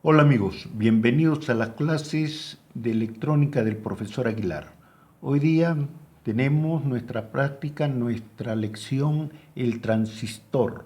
Hola amigos, bienvenidos a las clases de electrónica del profesor Aguilar. Hoy día tenemos nuestra práctica, nuestra lección, el transistor.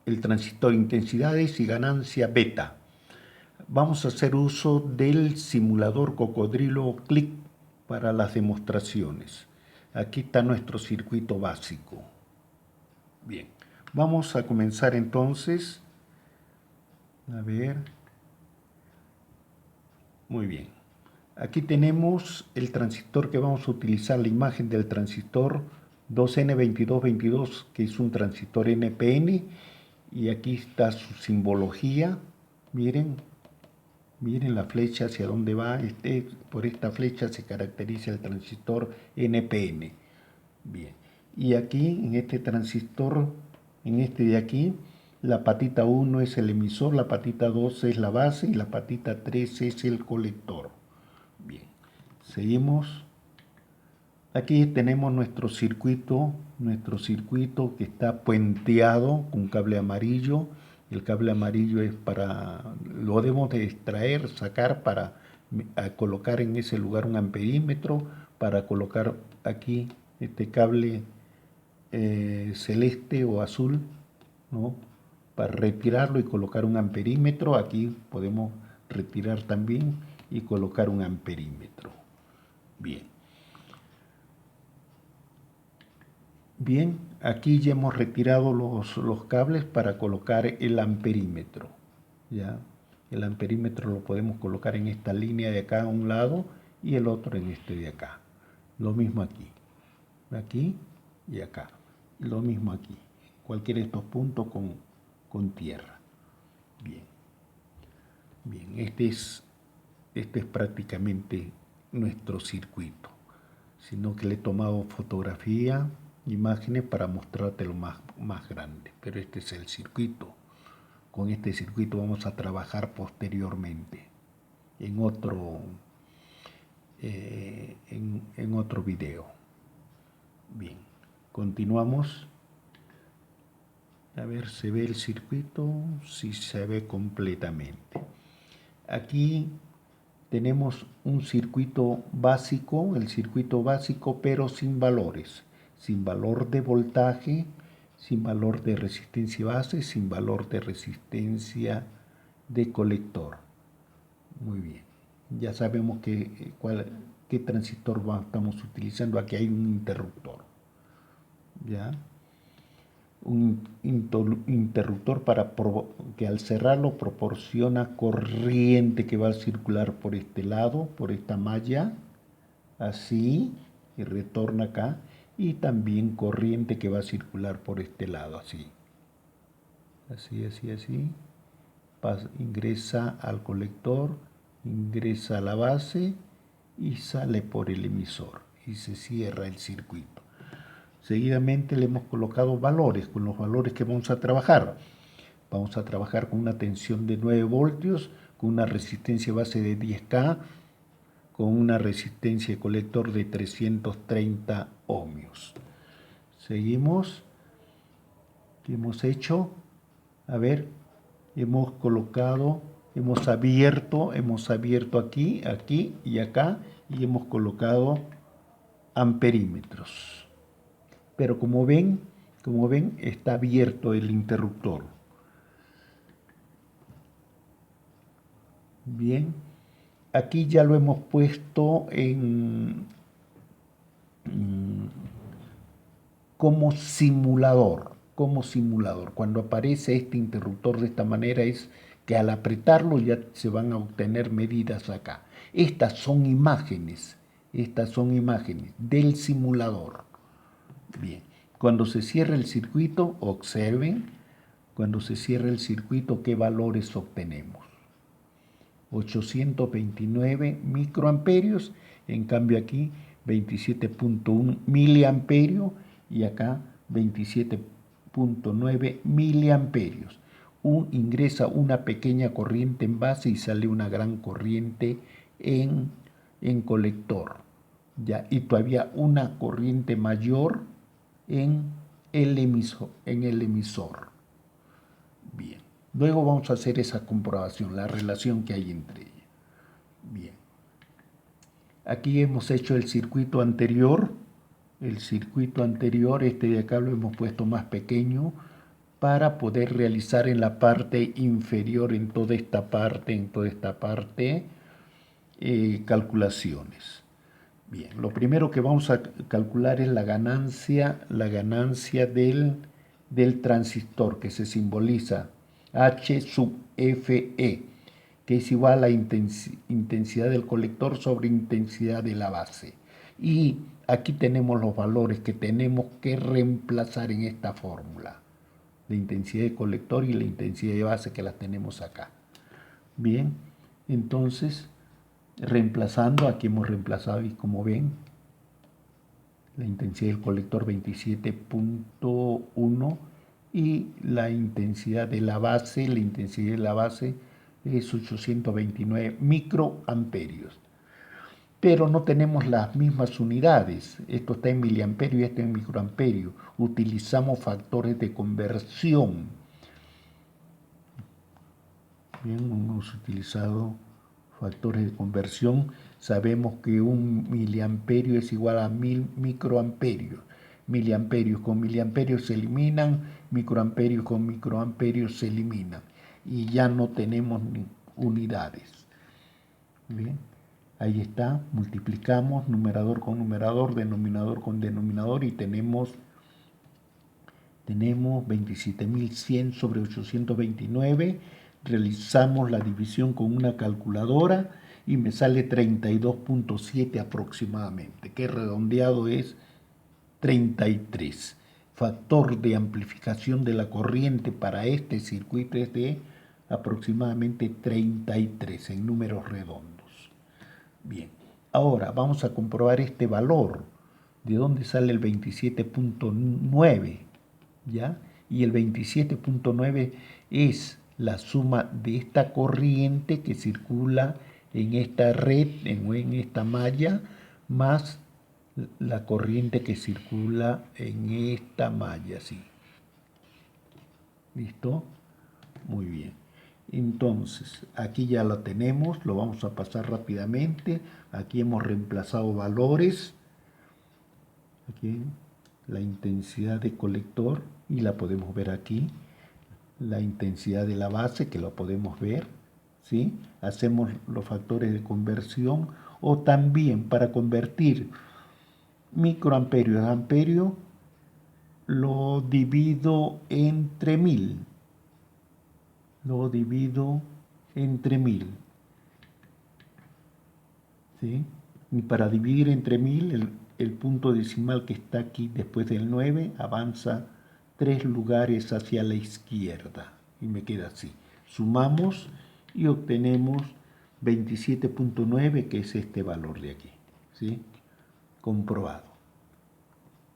El transistor intensidades y ganancia beta. Vamos a hacer uso del simulador Cocodrilo Click para las demostraciones. Aquí está nuestro circuito básico. Bien, vamos a comenzar entonces. A ver. Muy bien. Aquí tenemos el transistor que vamos a utilizar, la imagen del transistor 2N2222, que es un transistor NPN. Y aquí está su simbología. Miren, miren la flecha hacia dónde va. Por esta flecha se caracteriza el transistor NPN. Bien. Y aquí, en este transistor, en este de aquí, la patita 1 es el emisor, la patita 2 es la base y la patita 3 es el colector. Bien, seguimos. Aquí tenemos nuestro circuito que está puenteado con cable amarillo. El cable amarillo es lo debemos de extraer, sacar para colocar en ese lugar un amperímetro, para colocar aquí este cable celeste o azul, ¿no? Para retirarlo y colocar un amperímetro. Aquí podemos retirar también y colocar un amperímetro. Bien. Bien, aquí ya hemos retirado los cables para colocar el amperímetro. ¿Ya? El amperímetro lo podemos colocar en esta línea de acá a un lado y el otro en este de acá. Lo mismo aquí y acá. Lo mismo aquí. Cualquiera de estos puntos con tierra. Bien, bien, este es prácticamente nuestro circuito. Sino que le he tomado fotografía, imágenes para mostrártelo más grande. Pero este es el circuito. Con este circuito vamos a trabajar posteriormente en otro video. Bien, continuamos. A ver, ¿se ve el circuito? Sí, se ve completamente. Aquí tenemos un circuito básico, el circuito básico, pero sin valores. Sin valor de voltaje, sin valor de resistencia base, sin valor de resistencia de colector. Muy bien. Ya sabemos qué transistor estamos utilizando. Aquí hay un interruptor. ¿Ya? Un interruptor que al cerrarlo proporciona corriente que va a circular por este lado, por esta malla, así, y retorna acá, y también corriente que va a circular por este lado, así. Así. Ingresa al colector, ingresa a la base y sale por el emisor y se cierra el circuito. Seguidamente le hemos colocado valores, con los valores que vamos a trabajar. Vamos a trabajar con una tensión de 9 voltios, con una resistencia base de 10K, con una resistencia de colector de 330 ohmios. Seguimos. ¿Qué hemos hecho? A ver, hemos colocado, hemos abierto aquí, aquí y acá, y hemos colocado amperímetros. Pero como ven, está abierto el interruptor. Bien, aquí ya lo hemos puesto como simulador. Cuando aparece este interruptor de esta manera es que al apretarlo ya se van a obtener medidas acá. Estas son imágenes del simulador. Bien, cuando se cierra el circuito, observen, cuando se cierra el circuito, ¿qué valores obtenemos? 829 microamperios, en cambio aquí 27.1 miliamperios y acá 27.9 miliamperios. Ingresa una pequeña corriente en base y sale una gran corriente en colector. ¿Ya? Y todavía una corriente mayor en el emisor. Bien, Luego vamos a hacer esa comprobación, la relación que hay entre ellas. Bien. Aquí hemos hecho el circuito anterior. El circuito anterior, este de acá lo hemos puesto más pequeño para poder realizar en la parte inferior, en toda esta parte, calculaciones. Bien, lo primero que vamos a calcular es la ganancia del transistor, que se simboliza H sub Fe, que es igual a intensidad del colector sobre intensidad de la base. Y aquí tenemos los valores que tenemos que reemplazar en esta fórmula. La intensidad de colector y la intensidad de base, que las tenemos acá. Bien, entonces, reemplazando, aquí hemos reemplazado y como ven, la intensidad del colector 27.1 y la intensidad de la base es 829 microamperios. Pero no tenemos las mismas unidades. Esto está en miliamperio y esto en microamperio. Utilizamos factores de conversión. Bien, hemos utilizado factores de conversión. Sabemos que un miliamperio es igual a 1000 microamperios. Miliamperios con miliamperios se eliminan, microamperios con microamperios se eliminan. Y ya no tenemos unidades. Bien, ahí está, multiplicamos numerador con numerador, denominador con denominador y tenemos 27.100 sobre 829. Realizamos la división con una calculadora y me sale 32.7 aproximadamente, que redondeado es 33. Factor de amplificación de la corriente para este circuito es de aproximadamente 33 en números redondos. Bien, ahora vamos a comprobar este valor. ¿De dónde sale el 27.9? ¿Ya? Y el 27.9 es la suma de esta corriente que circula en esta red, en esta malla, más la corriente que circula en esta malla, ¿sí? ¿Listo? Muy bien. Entonces, aquí ya lo tenemos, lo vamos a pasar rápidamente. Aquí hemos reemplazado valores. Aquí la intensidad de colector y la podemos ver aquí. La intensidad de la base, que lo podemos ver, ¿sí? Hacemos los factores de conversión, o también para convertir microamperios a amperio lo divido entre 1000. Lo divido entre 1000. ¿Sí? Y para dividir entre 1000, el punto decimal que está aquí después del 9 avanza 3 lugares hacia la izquierda. Y me queda así. Sumamos y obtenemos 27.9, que es este valor de aquí. ¿Sí? Comprobado.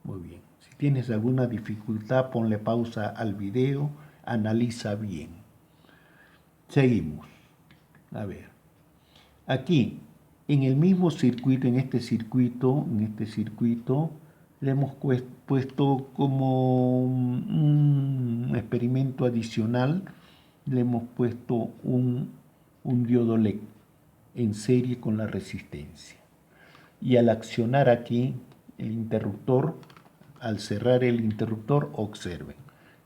Muy bien. Si tienes alguna dificultad, ponle pausa al video, analiza bien. Seguimos. A ver. Aquí, en el mismo circuito, en este circuito, le hemos puesto como un experimento adicional, le hemos puesto un diodo LED en serie con la resistencia. Y al accionar aquí el interruptor, al cerrar el interruptor, observen,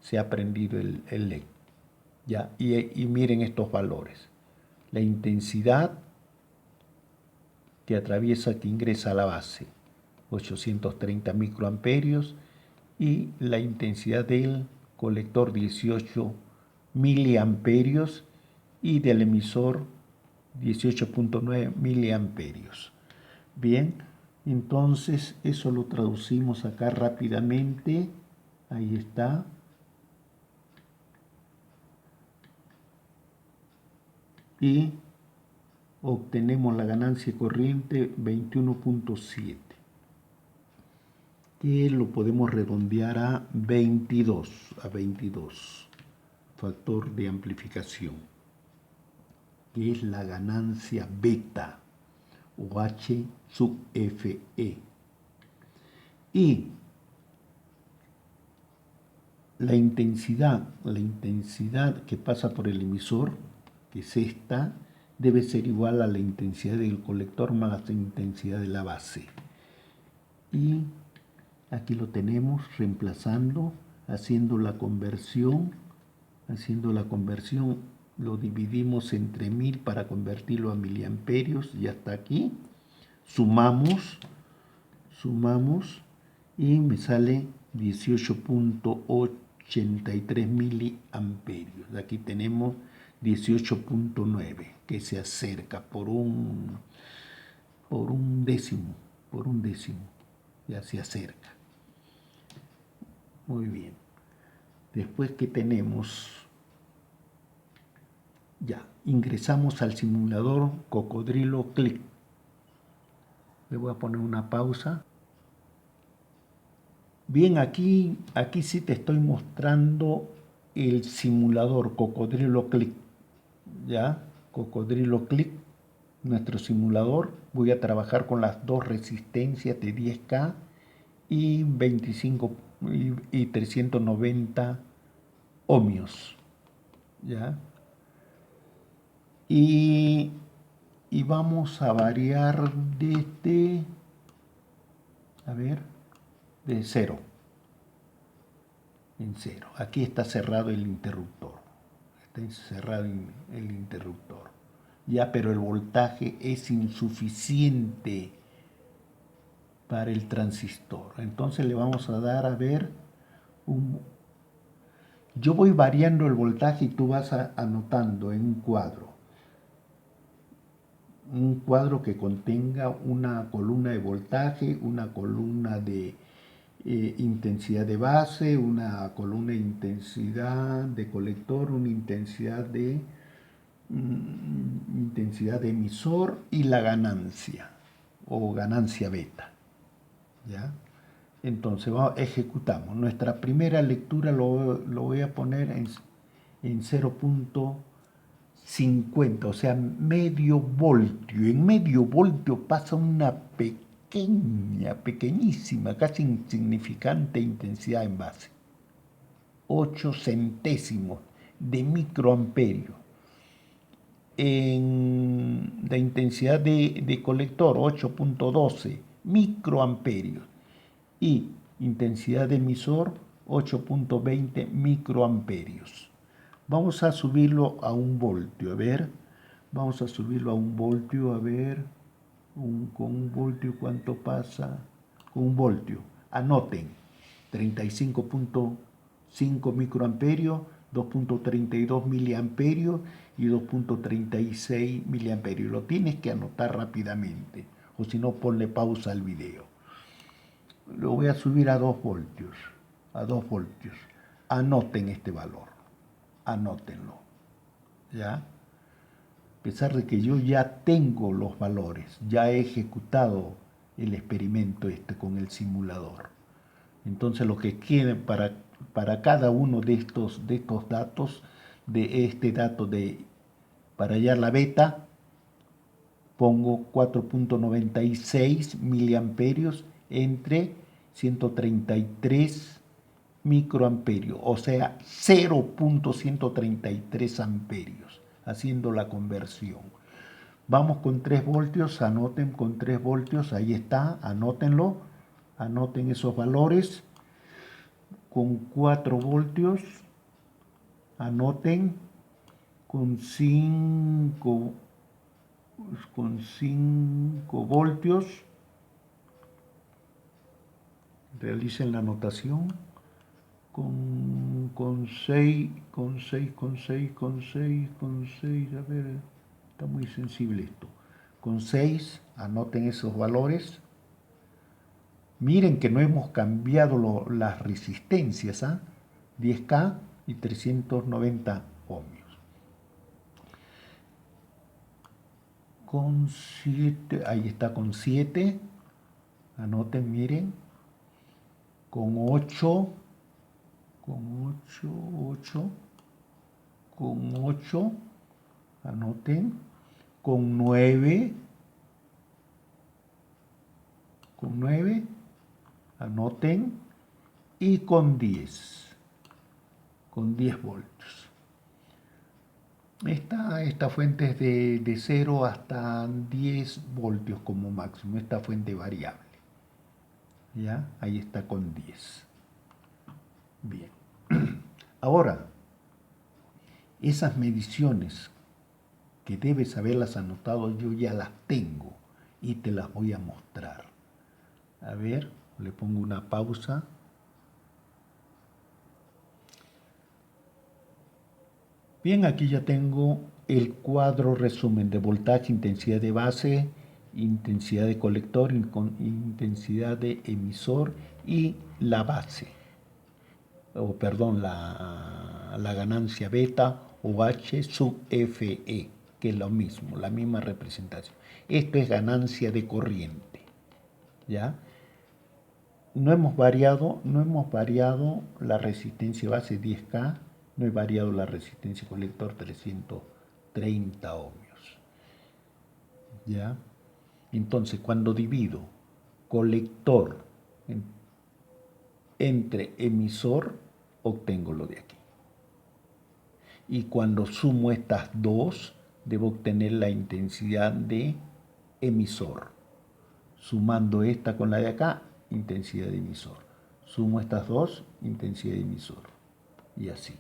se ha prendido el LED. ¿Ya? Y miren estos valores. La intensidad que atraviesa, que ingresa a la base, 830 microamperios, y la intensidad del colector, 18 miliamperios, y del emisor, 18.9 miliamperios. Bien, entonces eso lo traducimos acá rápidamente. Ahí está. Y obtenemos la ganancia corriente 21.7, que lo podemos redondear a 22, factor de amplificación, que es la ganancia beta o H sub Fe. Y la intensidad que pasa por el emisor, que es esta, debe ser igual a la intensidad del colector más la intensidad de la base. Y aquí lo tenemos reemplazando, haciendo la conversión, lo dividimos entre 1000 para convertirlo a miliamperios y hasta aquí. Sumamos y me sale 18.83 miliamperios. Aquí tenemos 18.9 que se acerca por un décimo, ya se acerca. Muy bien. Después que tenemos, ya ingresamos al simulador Cocodrilo Click. Le voy a poner una pausa. Bien, aquí sí te estoy mostrando el simulador Cocodrilo Click. Ya, Cocodrilo Click, nuestro simulador. Voy a trabajar con las dos resistencias de 10K y 25 y 390 ohmios. ¿Ya? Y vamos a variar desde, de 0. En 0. Aquí está cerrado el interruptor. Ya, pero el voltaje es insuficiente para el transistor. Entonces le vamos a dar yo voy variando el voltaje y tú vas anotando en un cuadro que contenga una columna de voltaje, una columna de intensidad de base, una columna de intensidad de colector, una intensidad de emisor y la ganancia o ganancia beta. ¿Ya? Entonces ejecutamos. Nuestra primera lectura lo voy a poner en 0.50, o sea, medio voltio. En medio voltio pasa una pequeñísima, casi insignificante intensidad en base. 8 centésimos de microamperio. En la intensidad de colector, 8.12 microamperios. Y intensidad de emisor, 8.20 microamperios. Vamos a subirlo a 1 voltio, vamos a subirlo a 1 voltio, con 1 voltio, ¿cuánto pasa? Con 1 voltio, anoten, 35.5 microamperios, 2.32 miliamperios y 2.36 miliamperios. Lo tienes que anotar rápidamente, o si no, ponle pausa al video. Lo voy a subir a 2 voltios, Anoten este valor, anótenlo, ¿ya? A pesar de que yo ya tengo los valores, ya he ejecutado el experimento con el simulador. Entonces lo que quede para cada uno de estos datos, para hallar la beta, pongo 4.96 miliamperios entre 133 microamperios, o sea, 0.133 amperios, haciendo la conversión. Vamos con 3 voltios, anoten con 3 voltios, ahí está, anótenlo, anoten esos valores. Con 4 voltios, anoten con 5 voltios, realicen la anotación, con 6, a ver, está muy sensible esto, con 6, anoten esos valores. Miren que no hemos cambiado las resistencias, 10K y 390 ohmios. Con 7, ahí está con 7, anoten, miren, con 8, anoten, con 9, anoten, y con 10. con 10 voltios. Esta fuente es de 0 hasta 10 voltios como máximo, esta fuente variable. ¿Ya? Ahí está con 10. Bien. Ahora, esas mediciones que debes haberlas anotado, yo ya las tengo y te las voy a mostrar. A ver, le pongo una pausa. Bien, aquí ya tengo el cuadro resumen de voltaje, intensidad de base, intensidad de colector, intensidad de emisor y la base, o perdón, la ganancia beta o H sub Fe, que es lo mismo, la misma representación. Esto es ganancia de corriente, ¿ya? No hemos variado la resistencia base 10K, no he variado la resistencia colector 330 ohmios. ¿Ya? Entonces, cuando divido colector entre emisor, obtengo lo de aquí. Y cuando sumo estas dos, debo obtener la intensidad de emisor. Sumando esta con la de acá, intensidad de emisor. Sumo estas dos, intensidad de emisor. Y así.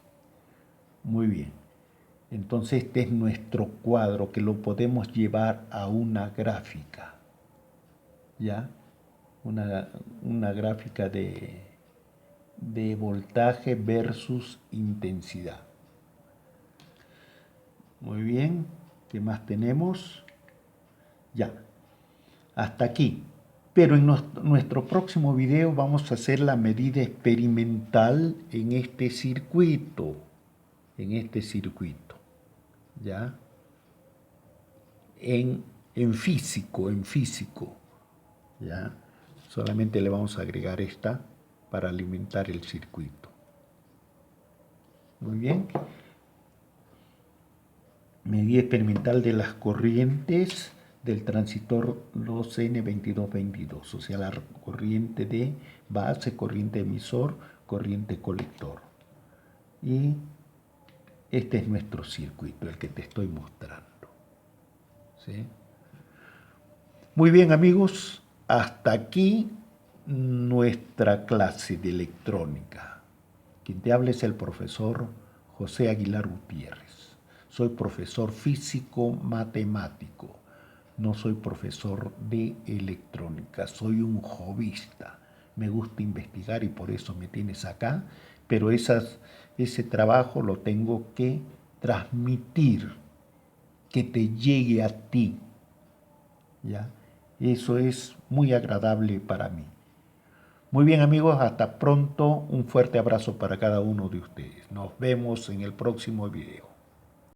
Muy bien. Entonces este es nuestro cuadro que lo podemos llevar a una gráfica. ¿Ya? Una gráfica de voltaje versus intensidad. Muy bien. ¿Qué más tenemos? Ya. Hasta aquí. Pero en nuestro próximo video vamos a hacer la medida experimental en este circuito. ¿Ya? En físico. ¿Ya? Solamente le vamos a agregar esta para alimentar el circuito. Muy bien. Medida experimental de las corrientes del transistor 2N2222, o sea, la corriente de base, corriente emisor, corriente colector. Y este es nuestro circuito, el que te estoy mostrando. ¿Sí? Muy bien, amigos, hasta aquí nuestra clase de electrónica. Quien te habla es el profesor José Aguilar Gutiérrez. Soy profesor físico matemático. No soy profesor de electrónica, soy un hobbyista. Me gusta investigar y por eso me tienes acá, pero ese trabajo lo tengo que transmitir, que te llegue a ti. ¿Ya? Eso es muy agradable para mí. Muy bien, amigos, hasta pronto. Un fuerte abrazo para cada uno de ustedes. Nos vemos en el próximo video.